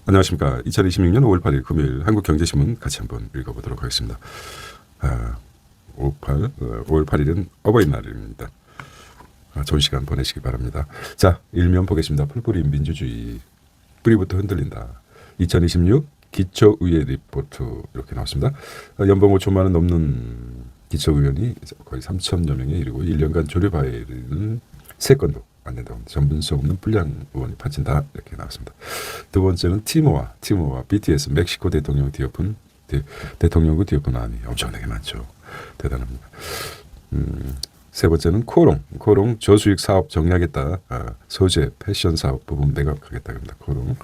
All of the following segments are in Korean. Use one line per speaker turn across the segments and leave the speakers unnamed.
안녕하십니까. 2026년 5월 8일 금요일 한국경제신문 같이 한번 읽어보도록 하겠습니다. 5월 8일은 어버이날입니다. 좋은 시간 보내시기 바랍니다. 자, 일면 보겠습니다. 풀뿌리 민주주의. 뿌리부터 흔들린다. 2026 기초의회 리포트 이렇게 나왔습니다. 연봉 5천만 원 넘는 기초의원이 거의 3천여 명에 이르고 1년간 조례바에 이르는 3건도 안 된다고 합니다. 전문성 없는 불량 의원이 파친다 이렇게 나왔습니다. 두 번째는 티모아 BTS 멕시코 대통령 뒤엎은 대통령구 뒤엎은 안이 엄청나게 많죠. 대단합니다. 세 번째는 코롱 저수익 사업 정리하겠다. 소재 패션 사업 부분 매각하겠다 합니다. 코롱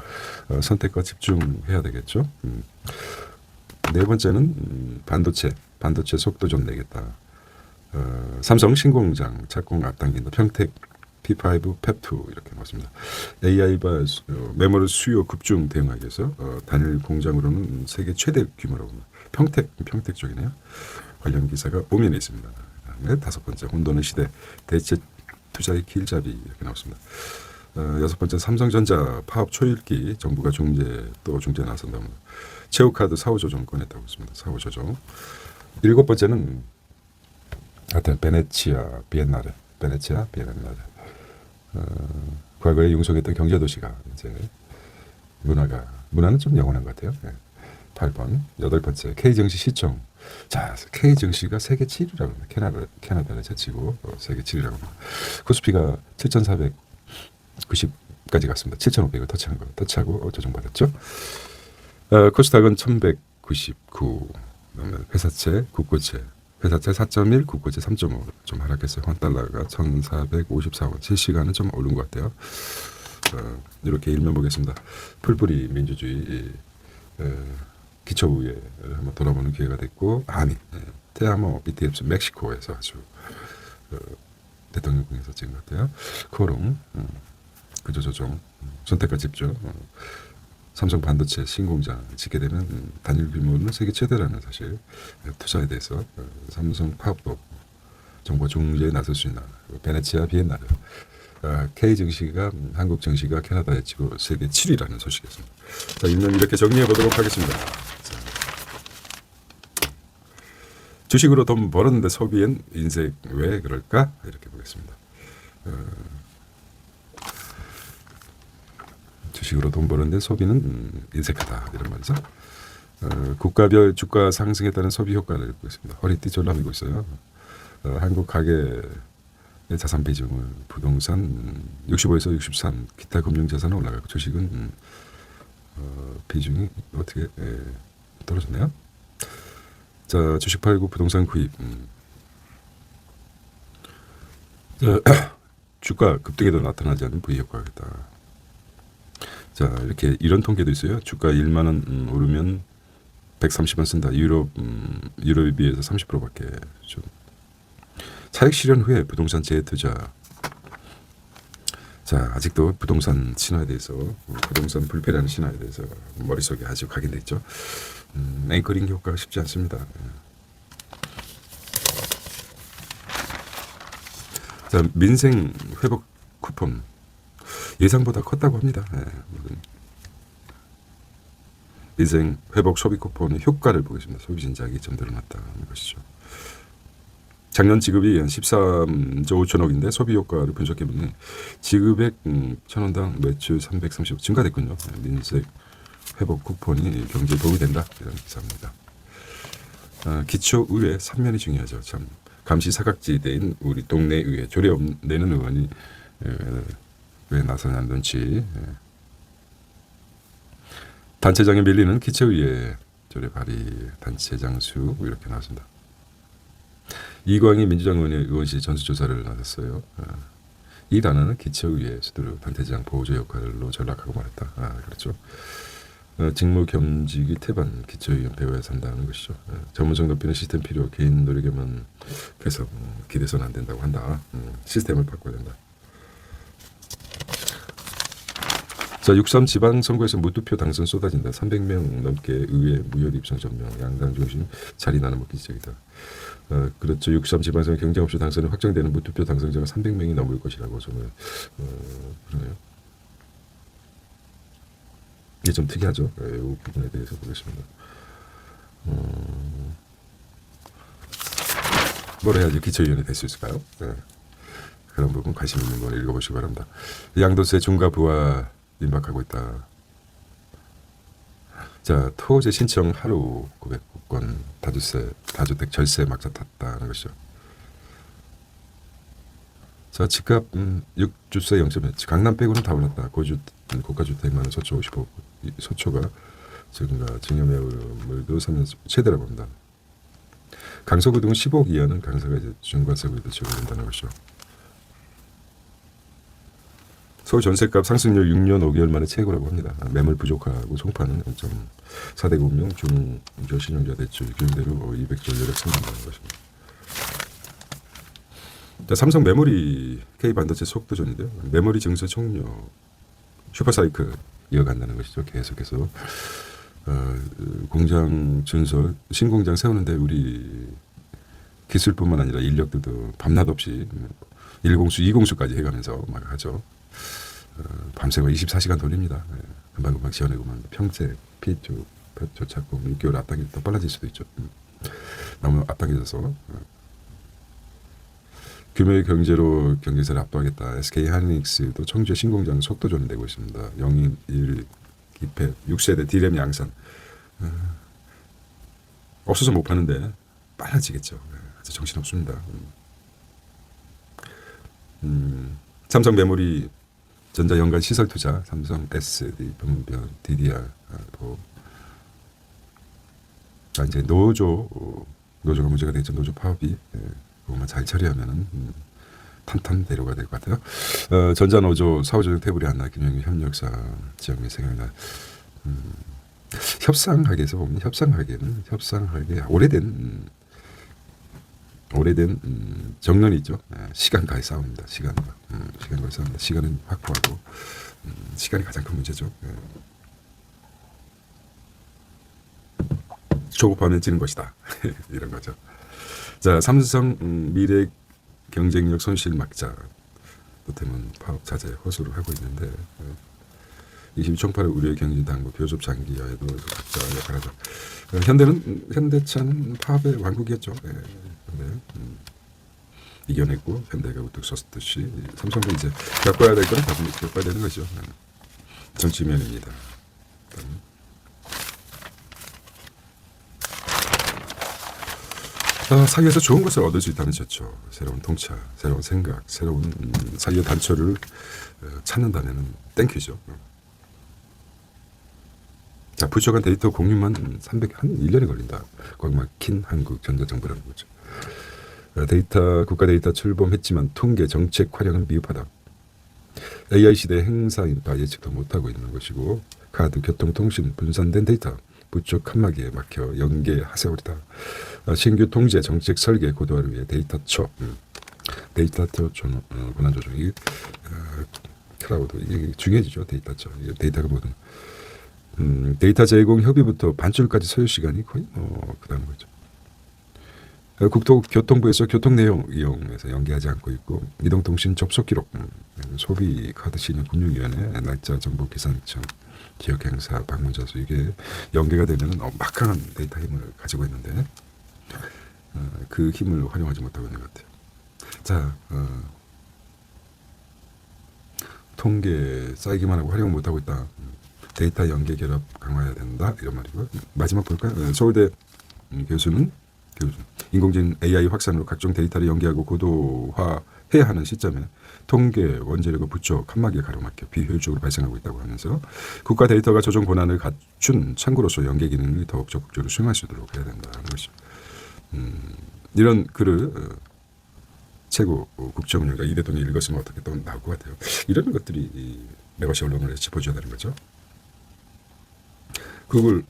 선택과 집중해야 되겠죠. 네 번째는 반도체 속도 좀 내겠다. 삼성 신공장 착공 앞당긴다. 평택 P5, 펩2 이렇게 나왔습니다. AI바 메모리 수요 급증 대응하기 위해서 단일 공장으로는 세계 최대 규모라고 합니다. 평택 쪽이네요. 관련 기사가 오면에 있습니다. 네, 다섯 번째 혼돈의 시대 대체 투자의 길잡이 이렇게 나왔습니다. 여섯 번째 삼성전자 파업 초읽기 정부가 중재 나선다고 합니다. 체육카드 사후 조정 꺼냈다고 했습니다. 사후 조정. 일곱 번째는 하여튼 베네치아 비엔나레. 과거에 융성했던 경제도시가 이제 문화는 좀 영원한 것 같아요. 네. 8번. 여덟 번째 K정시 시청. 자, K정시가 세계 7위라고 합니다. 캐나다를 제치고 세계 7위라고 합니다. 코스피가 7,490까지 갔습니다. 7,500을 터치하고 조정받았죠. 코스닥은 1,199. 회사채, 국고채. 회사채 4.1, 국고채 3.5 좀 하락했어요. 원달러가 1,454원. 실시간은 좀 오른 것 같아요. 이렇게 일면 보겠습니다. 풀뿌리 민주주의 기초의회를 한번 돌아보는 기회가 됐고 테아모 BTS 멕시코에서 아주 대통령궁에서 찍은 것 같아요. 코롱 구조조정 선택과 집중 삼성 반도체 신공장 짓게 되면 단일 규모는 세계 최대라는 사실 투자에 대해서 삼성 파업도 정부가 중재에 나설 수 있나 베네치아 비엔나르 K 증시가 한국 증시가 캐나다에 치고 세계 7위라는 소식이었습니다. 자, 일면 이렇게 정리해 보도록 하겠습니다. 자. 주식으로 돈 벌었는데 소비엔 인색 왜 그럴까 이렇게 보겠습니다. 주식으로 돈 버는데 소비는 인색하다 이런 말이죠. 국가별 주가 상승에 따른 소비 효과를 보겠습니다. 허리띠 졸라매고 있어요. 한국 가계의 자산 비중을 부동산 65에서 63, 기타 금융자산은 올라가고 주식은 비중이 어떻게 떨어졌나요? 자, 주식 팔고 부동산 구입. 주가 급등에도 나타나지 않는 V 효과가 있다. 자, 이렇게 이런 통계도 있어요. 주가 1만 원 오르면 130원 쓴다. 유럽에 비해서 30%밖에 좀. 차익 실현 후에 부동산 재투자. 자, 아직도 부동산 신화에 대해서 부동산 불패라는 신화에 대해서 머릿속에 아주 각인돼 있죠. 앵커링 효과가 쉽지 않습니다. 자, 민생 회복 쿠폰. 예상보다 컸다고 합니다. 민생 회복 소비 쿠폰의 효과를 보겠습니다. 소비 진작이 좀 늘어났다는 것이죠. 작년 지급이 한 13조 5천억인데 소비 효과를 분석해보면 지급액 1,000원당 매출 330억 증가됐군요. 민생 회복 쿠폰이 경제에 도움이 된다 이런 기사입니다. 기초의회 3면이 중요하죠. 참 감시 사각지대인 우리 동네 의회 조례 내는 의원이 왜 나서냐는 눈치. 단체장에 밀리는 기초의회 조례 발의 단체장 수 이렇게 나왔습니다. 이광희 민주당 의원실이 전수조사를 나섰어요. 이 단어는 기초의회 수두로 단체장 보호조 역할로 전락하고 말했다. 그렇죠. 직무 겸직이 태반 기초의원 배워야 산다는 것이죠. 전문성 높이는 시스템 필요 개인 노력에만 그래서 기대서는 안 된다고 한다. 시스템을 바꿔야 된다. 자, 6.3 지방선거에서 무투표 당선 쏟아진다. 300명 넘게 의회 무혈 입성 전명, 양당 중심 자리 나눠먹기 지적이다. 그렇죠. 6.3 지방선거 경쟁 없이 당선이 확정되는 무투표 당선자가 300명이 넘을 것이라고 저는 그러네요. 이게 좀 특이하죠. 이 부분에 대해서 보겠습니다. 뭘 해야지 기초위원회 될 수 있을까요? 네. 그런 부분 관심 있는 분 읽어보시기 바랍니다. 양도세 중과 부과 임박하고 있다. 자, 토지 신청 하루 900건 다주택 절세 막차 탔다는 것이죠. 자, 집값 6주세 0.1. 강남 빼고는 다 올랐다. 고가주택만 서초 55. 서초가 증가, 증여매물도 3년 최대라고 합니다. 강서구 등은 15억 이하는 강서가 이제 중과세구에도 지원된다는 것이죠. 서울 전세값 상승률 6년 5개월 만에 최고라고 합니다. 매물 부족하고 송파는 0.4대 공명 중저 신용자 대출 규모대로 200조 여력 생긴다는 것입니다. 자, 삼성 메모리 K반도체 속도전인데요. 메모리 증서 종료 슈퍼사이클 이어간다는 것이죠. 계속해서 공장 준설 신공장 세우는데 우리 기술뿐만 아니라 인력들도 밤낮 없이 1공수 2공수까지 해가면서 막 하죠. 밤새고 24시간 돌립니다. 금방금방 지어내고만 평택 P2 표 찾고 6개월 앞당겨 더 빨라질 수도 있죠. 너무 앞당겨져서 규모의 경제로 경제세를 압도하겠다. SK 하이닉스도 청주에 신공장 속도전이 되고 있습니다. 영인 1 기패 6세대 D램 양산 없어서 못 파는데 빨라지겠죠. 아주 정신없습니다. 삼성 메모리 전자 연간 시설 투자 삼성 SD 변변 DDR 이제 노조가 문제가 되죠. 노조 파업이 그것만 잘 처리하면은 탄탄 내려가야 될 것 같아요. 전자노조 사후조정 테이블이 하나 김영희 협력사 지역이 생각나. 협상학에서 보면 협상학에 오래된 정론이 있죠. 시간과의 싸움입니다. 시간과의 싸움입니다. 시간은 확보하고 시간이 가장 큰 문제죠. 조급하면 지는 것이다. 이런 거죠. 자, 삼성 미래 경쟁력 손실 막자 노태문 파업 자제 호소를 하고 있는데 22총파를 우려의 경제 당국 교섭 장기화에도 각자 역할하죠. 현대차는 파업의 왕국이었죠. 근데 이겨냈고 현대가 우뚝 섰듯이 삼성도 이제 겪어야 될 건 겪어야 되는 거죠. 정치면입니다. 사회에서 좋은 것을 얻을 수 있다면 좋죠. 새로운 통찰, 새로운 생각, 새로운 사회 단초를 찾는다면 땡큐죠. 자, 부족한 데이터 공유만 한 1년이 걸린다. 거기 막힌 한국전자정보라는 거죠. 국가 데이터 출범했지만 통계 정책 활용은 미흡하다. AI 시대 행사 인파 예측도 못하고 있는 것이고 카드, 교통, 통신 분산된 데이터 부족 칸막이에 막혀 연계 하세월이다. 신규 통제 정책 설계 고도화를 위해 데이터처 권한 조정 이게 클라우드 이게 중요해지죠. 데이터처 데이터가 모든 데이터 제공 협의부터 반출까지 소요 시간이 거의 그다음 거죠. 국토교통부에서 교통 내용 이용해서 연계하지 않고 있고 이동통신 접속 기록 소비 카드 신용 금융위원회 날짜 정보 계산청 지역 행사 방문 자수 이게 연계가 되면 막강한 데이터 힘을 가지고 있는데 그 힘을 활용하지 못하고 있는 것 같아요. 자, 통계 쌓이기만 하고 활용 못하고 있다. 데이터 연계 결합 강화해야 된다 이런 말이고 마지막 볼까요? 서울대 교수는 인공지능 AI 확산으로 각종 데이터를 연계하고 고도화해야 하는 시점에 통계 원재료가 부족 칸막이에 가로막혀 비효율적으로 발생하고 있다고 하면서 국가 데이터가 조정 권한을 갖춘 창구로서 연계 기능을 더욱 적극적으로 수행할 수 있도록 해야 된다는 것이죠. 이런 글을 최고 국정운영가 이 대통령이 읽었으면 어떻게 또 나올 것 같아요. 이런 것들이 매거시 언론을 짚어줘야 되는 거죠. 구글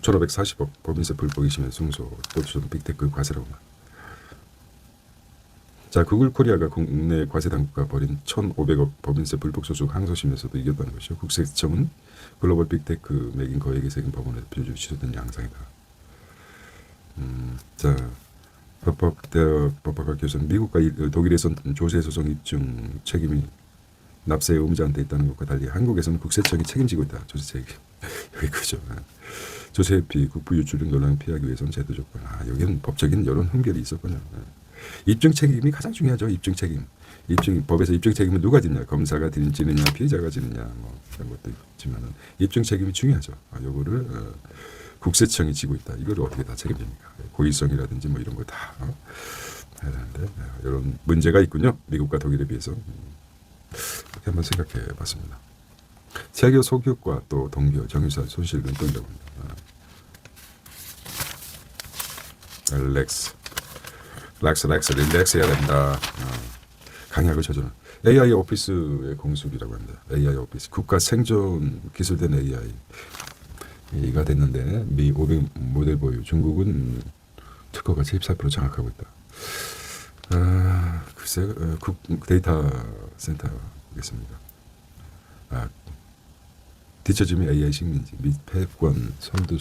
1,540억 법인세 불법 이심의 승소 또좀 빅테크 과세라고 말. 자, 구글 코리아가 국내 과세 당국과 벌인 1,500억 법인세 불법 소송 항소심에서도 이겼다는 것이죠. 국세청은 글로벌 빅테크 매긴 거액의 세금 법원에 표준 취소된 양상이다. 자, 법학대학 법학과 교수는 미국과 독일에선 조세 소송 입증 책임이 납세에 의무자한테 있다는 것과 달리 한국에서는 국세청이 책임지고 있다. 조세 책임. 여기 그죠. 조세피 국부 유출 등 논란을 피하기 위해서는 제도 조건. 여기는 법적인 여론 훈결이 있었군요. 입증 책임이 가장 중요하죠. 입증 책임. 법에서 입증 책임은 누가 지냐? 검사가 지느냐, 피의자가 지느냐, 뭐 그런 것도 있지만은 입증 책임이 중요하죠. 요거를 국세청이 지고 있다. 이걸 어떻게 다 책임집니까? 고의성이라든지 뭐 이런 거 다 해야 되는데 이런 문제가 있군요. 미국과 독일에 비해서. 이렇게 한번 생각해봤습니다. 재학교 소교육과 또 동교, 정유사 손실 등 뜬다고 합니다. 릴렉스 해야 된다. 강약을 조절은 AI 오피스의 공습이라고 합니다. AI 오피스 국가 생존 기술된 AI가 됐는데 미 500 모델 보유 중국은 특허가 74% 장악하고 있다. 글쎄 국 데이터 센터겠습니다. 뒤처짐이 AI 식민지 및 패권 선두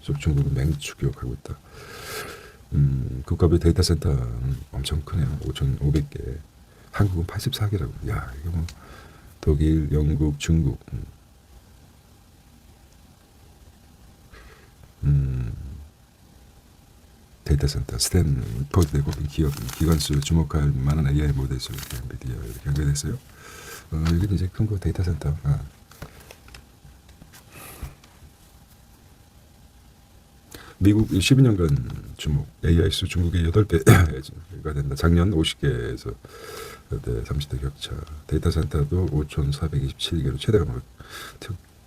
속 중국은 맹추격하고 있다. 국가별 데이터 센터는 엄청 크네요. 5,500개. 한국은 84개라고. 야, 이거 뭐 독일, 영국, 중국. 데이터 센터, 스탠포드 대법인 기관수 주목할 만한 AI 모델 수 엔비디아 이렇게 연결됐어요. 여기는 이제 큰 거 데이터 센터. 미국 12년간 주목 AI 수 중국의 8배가 된다. 작년 50개에서 30대 격차. 데이터 센터도 5,427개로 최대 규모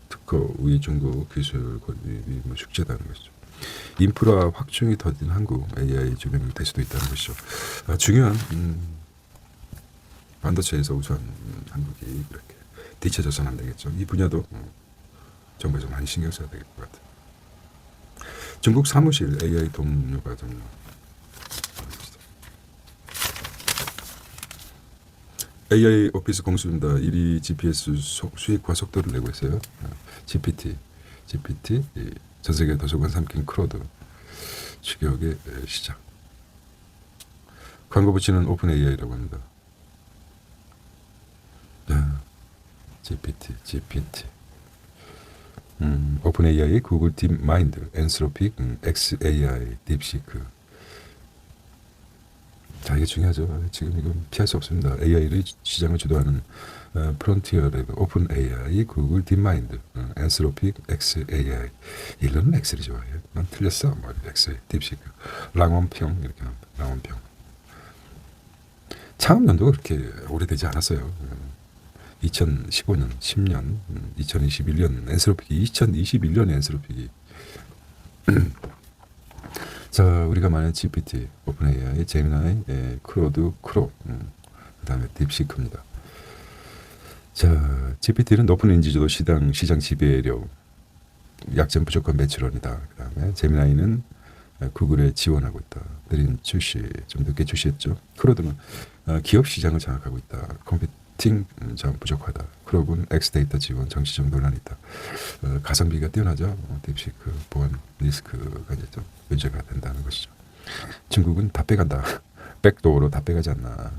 특허 우위 중국 기술 권리 숙제다는 것이죠. 인프라 확충이 더딘 한국 AI 주변이 될 수도 있다는 것이죠. 중요한 반도체에서 우선 한국이 그렇게 뒤쳐져서는 안 되겠죠. 이 분야도 정부에서 많이 신경 써야 될 것 같아요. 중국 사무실 AI 동료가 점령. AI 오피스 공수입니다. 1위 GPS 수익화 속도를 내고 있어요. GPT 전 세계 도서관 삼킨 크로드 추격의 시작. 광고 붙이는 오픈 AI라고 합니다. GPT. 오픈 AI, 구글 딥 마인드, 엔스로픽, XAI, 딥시크. 자, 이게 중요하죠. 지금 이건 피할 수 없습니다. AI를 시장을 주도하는 프론티어 랩, 오픈 AI, 구글 딥 마인드, 엔스로픽, XAI. 일론은 X를 좋아해요. 난 틀렸어. 뭐 X, 딥시크, 랑원평 이렇게 합니다. 랑원평. 창업 연도가 그렇게 오래되지 않았어요. 2015년, 10년, 2021년 엔스로픽이 2021년에 엔스로픽이 자, 우리가 말하는 GPT, 오픈 AI, 제미나이, 크로드, 크로, 그다음에 딥시크입니다. 자, GPT는 높은 인지도도 시장 지배력, 약점 부족한 매출원이다. 그다음에 제미나이는 구글에 지원하고 있다. 느린 출시, 좀 늦게 출시했죠. 크로드는 기업 시장을 장악하고 있다. 컴퓨팅 좀 부족하다. 크로그는 엑스데이터 지원, 정치적 논란이 있다. 가성비가 뛰어나죠. 딥시크 보안 리스크가 이제 좀 문제가 된다는 것이죠. 중국은 다 빼간다. 백도어로 다 빼가지 않나.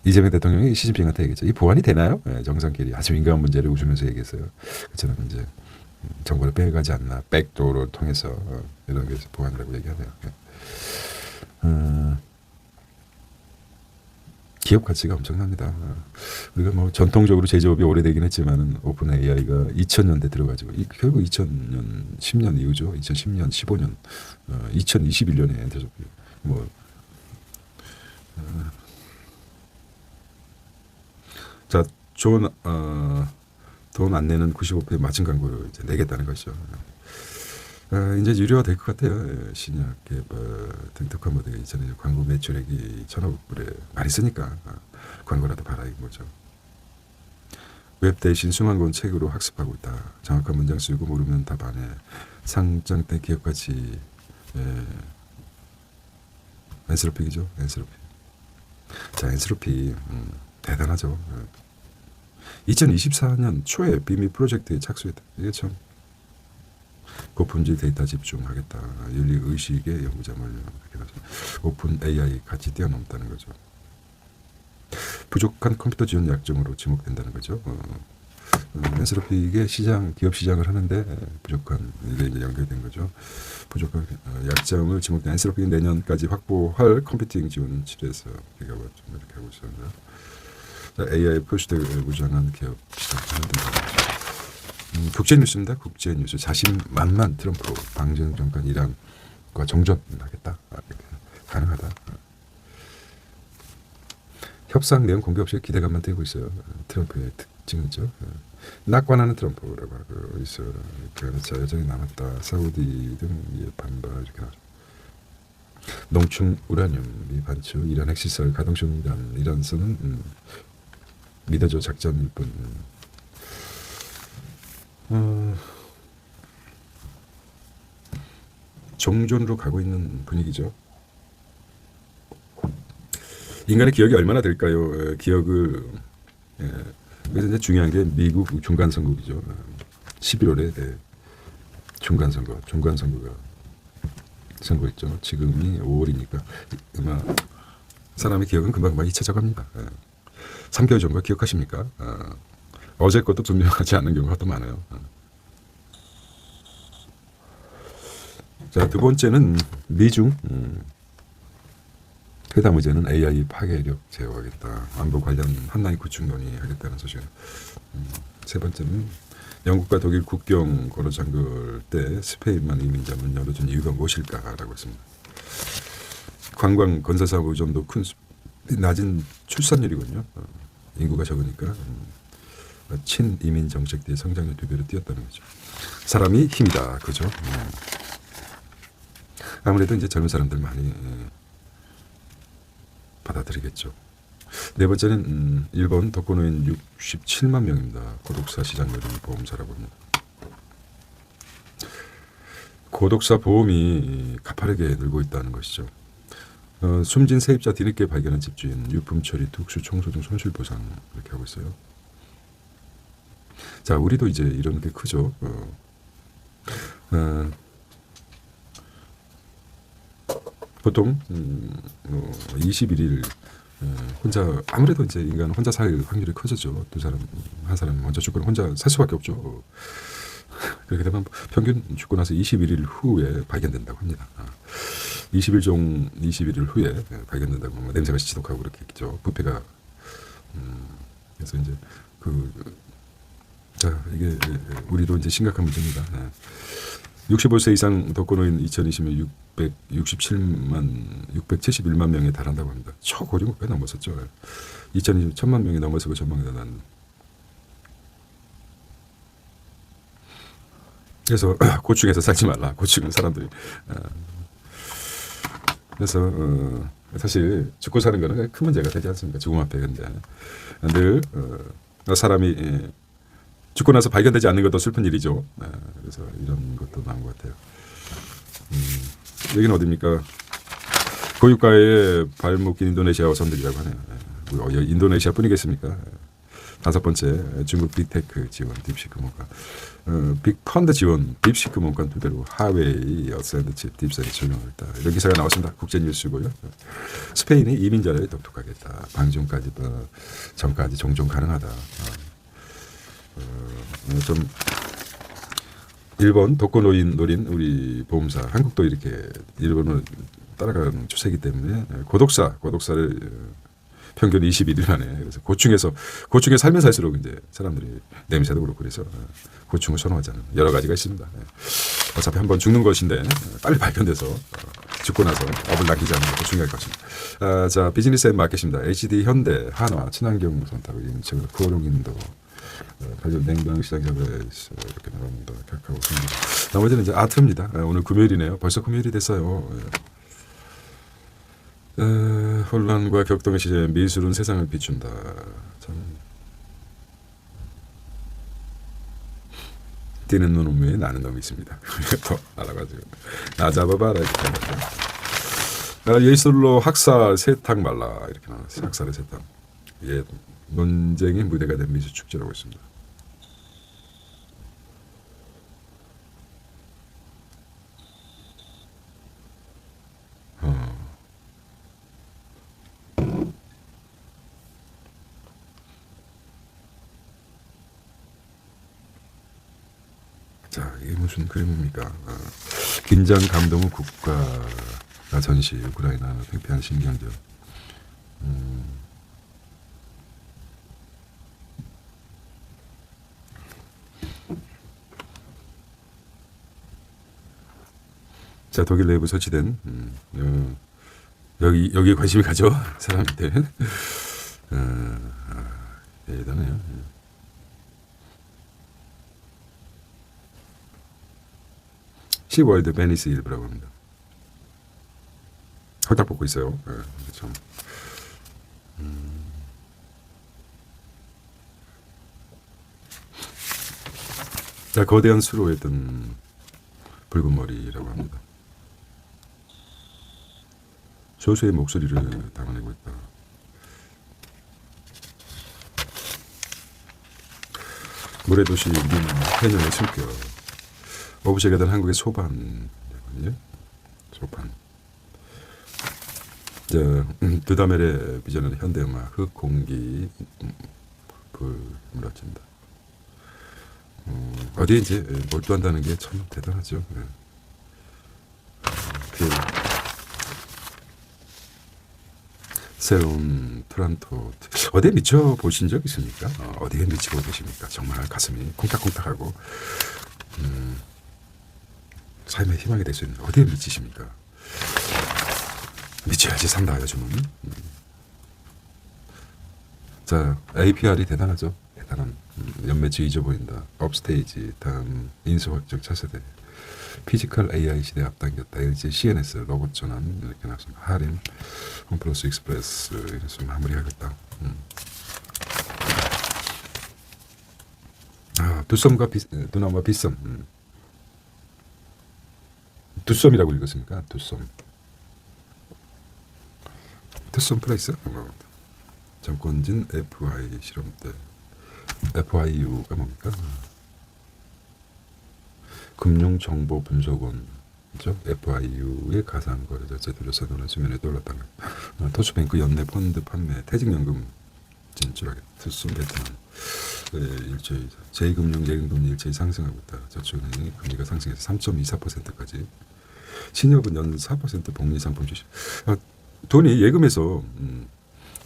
이재명 대통령이 시진핑한테 얘기했죠. 이 보완이 되나요? 정상끼리 아주 민감한 문제를 웃으면서 얘기했어요. 그처럼 이제 정보를 빼가지 않나. 백도어를 통해서 이런 게 보완이라고 얘기하네요. 기업 가치가 엄청납니다. 우리가 뭐 전통적으로 제조업이 오래되긴 했지만은 오픈 AI가 2000년대 들어가지고 결국 2000년 10년 이후죠. 2010년, 15년, 2021년에 엔터소피 뭐 자, 돈 안 내는 95%의 맞은 광고를 이제 내겠다는 것이죠. 이제 유료화 될 것 같아요. 신약 개발 등 특화 모델이 이전에 광고 매출액이 1,500불에 많이 쓰니까 광고라도 봐라 이거죠. 웹 대신 수만 권 책으로 학습하고 있다. 정확한 문장 쓰고 모르면 답 안 해. 상장 때 기업 가치 엔스로픽이죠. 엔스로픽. 자, 엔스로픽 대단하죠. 2024년 초에 비밀 프로젝트에 착수했다. 이게 참 고품질 데이터 집중하겠다. 윤리 의식의 연구자물 오픈 AI 같이 뛰어넘었다는 거죠. 부족한 컴퓨터 지원 약점으로 지목된다는 거죠. 엔스로픽의 시장, 기업 시장을 하는데 부족한, 이게 이제 연결된 거죠. 부족한 약점을 지목된 엔스로픽이 내년까지 확보할 컴퓨팅 지원 치료해서 기업을 좀 이렇게 하고 있습니다. 자, AI 표시대 무장한 기업 시장하는 국제 뉴스입니다. 국제 뉴스. 자신만만 트럼프 방정 정권 이란과 정전하겠다. 이렇게 가능하다. 협상 내용 공개 없이 기대감만 띄고 있어요. 트럼프의 특징이죠. 낙관하는 트럼프라고 하고 있어요. 자, 여전히 남았다. 사우디 등 반발 이렇게 나죠. 농축 우라늄 반출, 이란 핵시설 가동 중 이란서는 믿어줘 작전일 뿐. 종전으로 가고 있는 분위기죠. 인간의 기억이 얼마나 될까요? 기억을 그래서 이제 중요한 게 미국 중간 선거이죠. 11월에 중간 선거가 선거했죠. 지금이 5월이니까 아마 사람의 기억은 금방 잊혀져갑니다. 3개월 전과 기억하십니까? 어제 것도 분명하지 않은 경우가 더 많아요. 자, 두 번째는 미중 회담 의제는 AI 파괴력 제어하겠다. 안보 관련 한라인 구축 논의하겠다는 소식은. 세 번째는 영국과 독일 국경 걸어 잠글 때 스페인만 이민자 문 열어준 이유가 무엇일까라고 했습니다. 관광 건설 사업 의존도 큰 낮은 출산율이군요. 인구가 적으니까 친이민 정책 뒤에 성장률 2배로 뛰었다는 거죠. 사람이 힘이다, 그죠? 아무래도 이제 젊은 사람들 많이 받아들이겠죠. 네 번째는 일본 독거노인 67만 명입니다. 고독사 시장률이 보험사라고 합니다. 고독사 보험이 가파르게 늘고 있다는 것이죠. 숨진 세입자 뒤늦게 발견한 집주인, 유품 처리, 특수 청소 등 손실 보상 이렇게 하고 있어요. 자, 우리도 이제 이런 게 크죠. 21일 혼자, 아무래도 이제 인간은 혼자 살 확률이 커졌죠. 한 사람 먼저 죽고는 혼자 살 수밖에 없죠. 그렇게 되면 평균 죽고 나서 21일 후에 발견된다고 합니다. 21일 후에 발견된다고, 냄새가 지독하고 그렇게 있죠. 부패가. 그래서 이제 자, 이게 우리도 이제 심각한 문제입니다. 65세 이상 독거노인 2020년 671만 명에 달한다고 합니다. 초고령을 꽤 넘었었죠. 2020년 1000만 명이 넘어서고 전망이 난. 그래서 고층에서 살지 말라. 고층은 사람들이. 그래서 사실 죽고 사는 거는 큰 문제가 되지 않습니까? 죽음 앞에. 근데 늘 사람이 죽고 나서 발견되지 않는 것도 슬픈 일이죠. 그래서 이런 것도 나온 것 같아요. 여기는 어디입니까? 고유가에 발목 긴 인도네시아 어선들이라고 하네요. 인도네시아 뿐이겠습니까? 다섯 번째, 중국 빅테크 지원, 딥시크 mon가. 빅펀드 지원, 딥시크 mon가 2배로 하웨이, 샌드칩, 딥셀이 적용했다. 이런 기사가 나왔습니다. 국제뉴스고요. 스페인이 이민자를 독특하겠다. 방중까지, 전까지 종종 가능하다. 좀 일본 독거노인 노린 우리 보험사, 한국도 이렇게 일본을 따라가는 추세이기 때문에 고독사를 평균 21일 만에, 그래서 고층에 살면 살수록 이제 사람들이 냄새도 그렇고 그래서 고층을 선호하잖아요. 여러 가지가 있습니다. 어차피 한번 죽는 것인데 빨리 발견돼서 죽고 나서 업을 남기지 않는 것도 중요할 것 같습니다. 자, 비즈니스 앤 마켓입니다. HD 현대, 한화, 친환경 선택, 고용인도 가전 냉방 시장 잡에 이렇게 나옵니다. 카카오 생기. 나머지는 이제 아트입니다. 오늘 금요일이네요. 벌써 금요일이 됐어요. 혼란과 격동의 시대에 미술은 세상을 비춘다. 참 뛰는 놈 위에 나는 놈이 있습니다. 더 알아가지고 나 잡아봐라 이렇게. 예술로 학살 세탁 말라 이렇게 나왔어요. 학살의 세탁. 예, 논쟁의 무대가 된 미술 축제라고 있습니다. 자, 이게 무슨 그림입니까? 긴장 감동은 국가가 전시, 우크라이나 팽팽한 신경전. 자, 독일 내부 설치된 여기 관심이 가죠 사람인데 대단해요. 시월드 베니스 일부라고 합니다. 헐딱 벗고 있어요. 그렇죠. 자, 거대한 수로에 든 붉은 머리라고 합니다. 소수의 목소리를 담아내고 있다. 모래도시 민 해녀의 숨결. 오브제가 된 한국의 소반. 소반. 드다멜의 비전은 현대음악, 흙, 공기, 불, 물어진다. 어디에 이제 몰두한다는 게 참 대단하죠. 새로운 트란토. 어디에 미쳐 보신 적 있습니까? 어디에 미치고 계십니까? 정말 가슴이 콩닥콩닥하고 삶의 희망이 될 수 있는 어디에 미치십니까? 미쳐야지 산다 요즘은. 자, APR이 대단하죠. 대단한 연매치 잊어 보인다. 업스테이지, 다음 인수확정 차세대, 피지컬 AI 시대 앞당겼다. 이제 CNS 로봇 전환 이렇게 나왔습니다. 하림, 홈플러스 익스프레스 이래서 마무리하겠다. 두썸과 두나무와 비썸. 두썸이라고 읽었습니까? 두썸. 투썸 플레이스? 정권진 FI 실험대. FIU가 뭡니까? 금융정보분석원. 그렇죠? FIU의 가상거래자 제도로서 논의 수면에 떠올랐다는 거. 토스뱅크 연내 펀드 판매, 퇴직연금 진출하겠다. 투썸 베트남. 일제히 제2금융 예금금리 일제히 상승하고 있다. 저축은행이 금리가 상승해서 3.24%까지. 신협은 연 4% 복리 상품 주식. 돈이 예금에서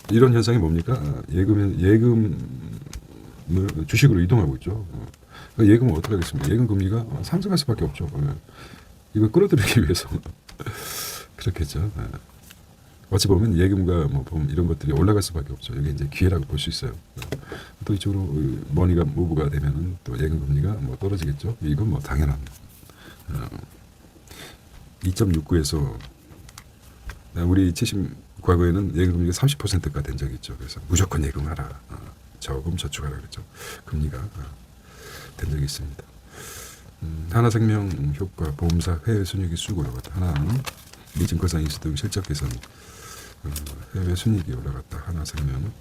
이런 현상이 뭡니까? 예금을 주식으로 이동하고 있죠. 예금은 어떻게 하겠습니까? 예금 금리가 상승할 수밖에 없죠. 이걸 끌어들이기 위해서 그렇겠죠. 어찌 보면 예금과 뭐 이런 것들이 올라갈 수밖에 없죠. 이게 이제 기회라고 볼 수 있어요. 또 이쪽으로 머니가 무브가 되면은 또 예금 금리가 뭐 떨어지겠죠. 이건 뭐 당연한. 2.69에서 우리 70 과거에는 예금금리가 30%가 된 적이 있죠. 그래서 무조건 예금하라. 저금 저축하라 그랬죠. 금리가 된 적이 있습니다. 하나생명 효과 보험사 해외 순이익이 쑥 올라갔다. 하나는 미증권상 인수 등 실적 개선 해외 순이익이 올라갔다. 하나생명.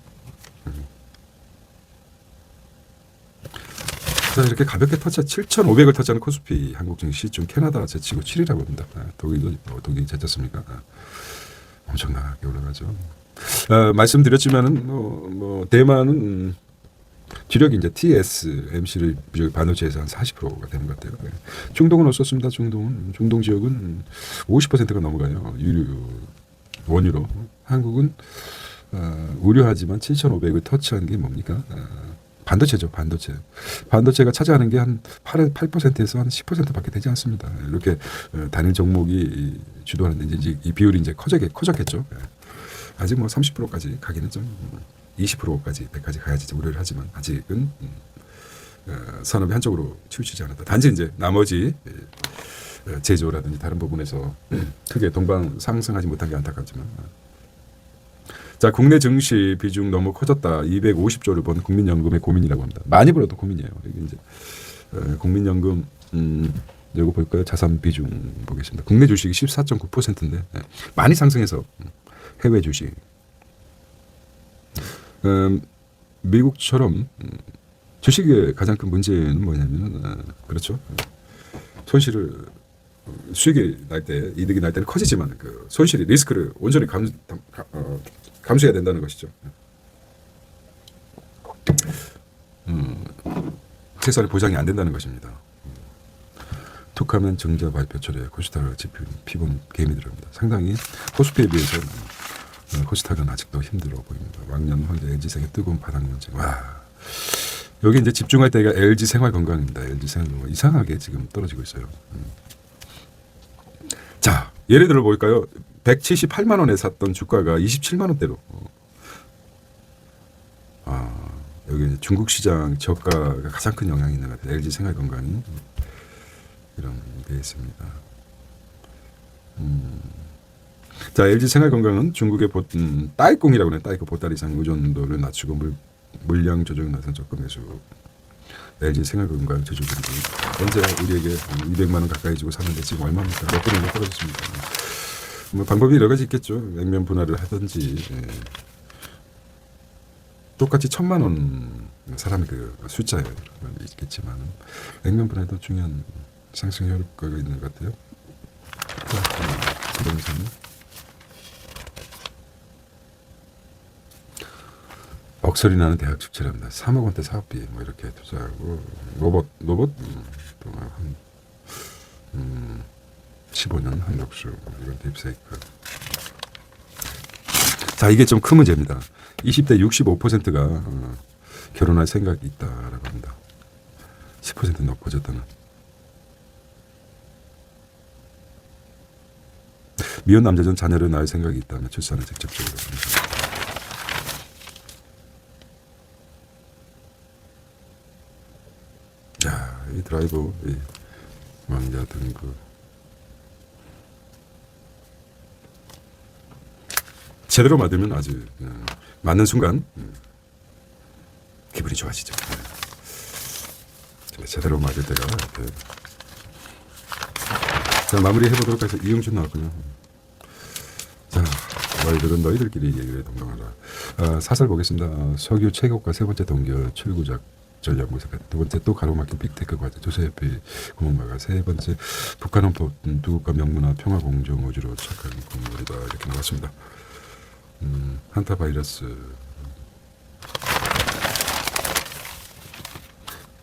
자, 이렇게 가볍게 터치 7,500을 터치하는 코스피 한국 증시 중 캐나다 제치고 7위라고 합니다. 독일이 제쳤습니까? 엄청나게 올라가죠. 말씀드렸지만은 대만은 주력이 이제 TSMC를 반도체에서 한 40%가 되는 것 같아요. 중동은 어떻습니다. 중동 지역은 50%가 넘어가요. 원유로. 한국은 우려하지만 7,500을 터치한 게 뭡니까? 반도체죠. 반도체가 차지하는 게 한 8%에서 한 10%밖에 되지 않습니다. 이렇게 단일 종목이 주도하는데 이제 이 비율이 이제 커졌겠죠. 아직 뭐 30%까지 가기는 좀 20%까지 100까지 가야지 우려를 하지만 아직은 산업이 한쪽으로 치우치지 않았다. 단지 이제 나머지 제조라든지 다른 부분에서 크게 동방 상승하지 못한 게 안타깝지만. 자, 국내 증시 비중 너무 커졌다. 250조를 번 국민연금의 고민이라고 합니다. 많이 벌어도 고민이에요. 이게 이제 국민연금 이거 볼까요? 자산 비중 보겠습니다. 국내 주식이 14.9%인데 많이 상승해서 해외 주식. 미국처럼 주식의 가장 큰 문제는 뭐냐면은 그렇죠. 수익이 날 때, 이득이 날 때는 커지지만 그 손실이 리스크를 온전히 감수해야 된다는 것이죠. 최소한의 보장이 안 된다는 것입니다. 툭하면 정자 발표 초래 코스닥을 피본 개미 들어옵니다. 상당히 코스피에 비해서 코스닥은 아직도 힘들어 보입니다. 왕년 황제 LG생의 뜨거운 바닥 논쟁. 와, 여기 이제 집중할 때가 LG생활건강입니다. LG생활건강 이상하게 지금 떨어지고 있어요. 자, 예를 들어 볼까요? 178만 원에 샀던 주가가 27만 원대로. 여기 중국 시장 저가가 가장 큰 영향이 있는 것 같아요. LG생활건강이 이런 게 있습니다. 자, LG생활건강은 중국의 따이공이라고 하는 따이코 보따리상 의존도를 낮추고 물량 조정을 나선 저가 매수. LG생활건강 제조진들이 언제 우리에게 200만 원 가까이 주고 샀는데 지금 얼마입니까? 몇 분이 떨어졌습니다. 뭐 방법이 여러 가지 있겠죠. 액면 분할을 하든지. 똑같이 1,000만 원 사람의 그 숫자에 있겠지만 액면 분할도 중요한 상승 효과가 있는 것 같아요. 부동산 억소리 나는 대학 축제랍니다. 3억 원대 사업비 뭐 이렇게 투자하고 로봇 또한 15년 한덕수 이건 딥세이크. 자, 이게 좀 큰 문제입니다. 20대 65%가 결혼할 생각이 있다라고 합니다. 10% 높아졌다는. 미혼 남자는 자녀를 낳을 생각이 있다면 출산을 직접적으로 합니다. 자, 이 드라이브, 이 왕자 등급. 제대로 맞으면 아주 맞는 순간 기분이 좋아지죠. 제대로 맞을 때가 이렇게. 자, 마무리 해보도록 해서 이용준 나왔군요. 자, 너희들은 너희들끼리 얘기를 동동하라. 사설 보겠습니다. 석유 최고가 세 번째 동결 출구작 전략 모색한 두 번째 또 가로막힌 빅테크 과제 조세협회 구멍마가 세 번째 북한 원포 두 국가 명문화 평화 공정 우주로 착한 건물이다 이렇게 나왔습니다. 한타 바이러스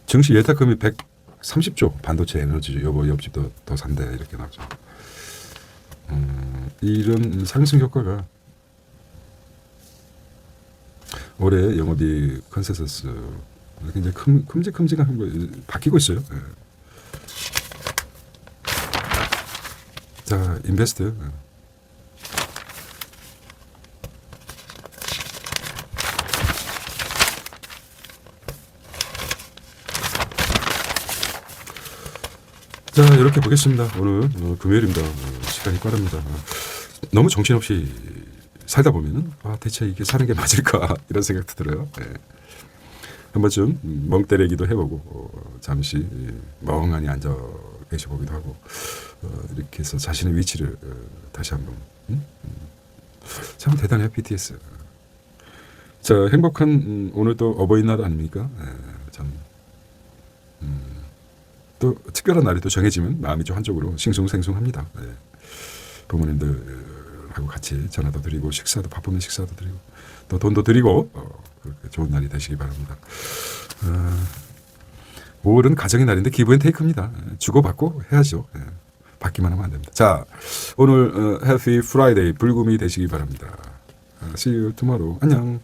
증시 예탁금이 130조 반도체 에너지 여보 옆집도 더 산대 이렇게 나오죠. 이런 상승 효과가 올해 영업이 컨센서스 굉장히 큼직한 거 바뀌고 있어요. 예. 자, 인베스트. 자, 이렇게 보겠습니다. 오늘 금요일입니다. 시간이 빠릅니다. 너무 정신없이 살다 보면은 대체 이게 사는 게 맞을까 이런 생각도 들어요. 네. 한 번쯤 멍 때리기도 해보고 잠시 멍하니 앉아 계셔보기도 하고 이렇게 해서 자신의 위치를 다시 한번 참 대단해요. BTS. 자, 행복한 오늘도 어버이날 아닙니까? 네, 참 또 특별한 날이 또 정해지면 마음이 좀 한쪽으로 싱숭생숭합니다. 네. 부모님들하고 같이 전화도 드리고 식사도 바쁘면 식사도 드리고 또 돈도 드리고 그렇게 좋은 날이 되시기 바랍니다. 5월은 가정의 날인데 기브앤테이크입니다. 주고받고 해야죠. 네. 받기만 하면 안 됩니다. 자, 오늘 해피 프라이데이 불금이 되시기 바랍니다. See you tomorrow. 안녕.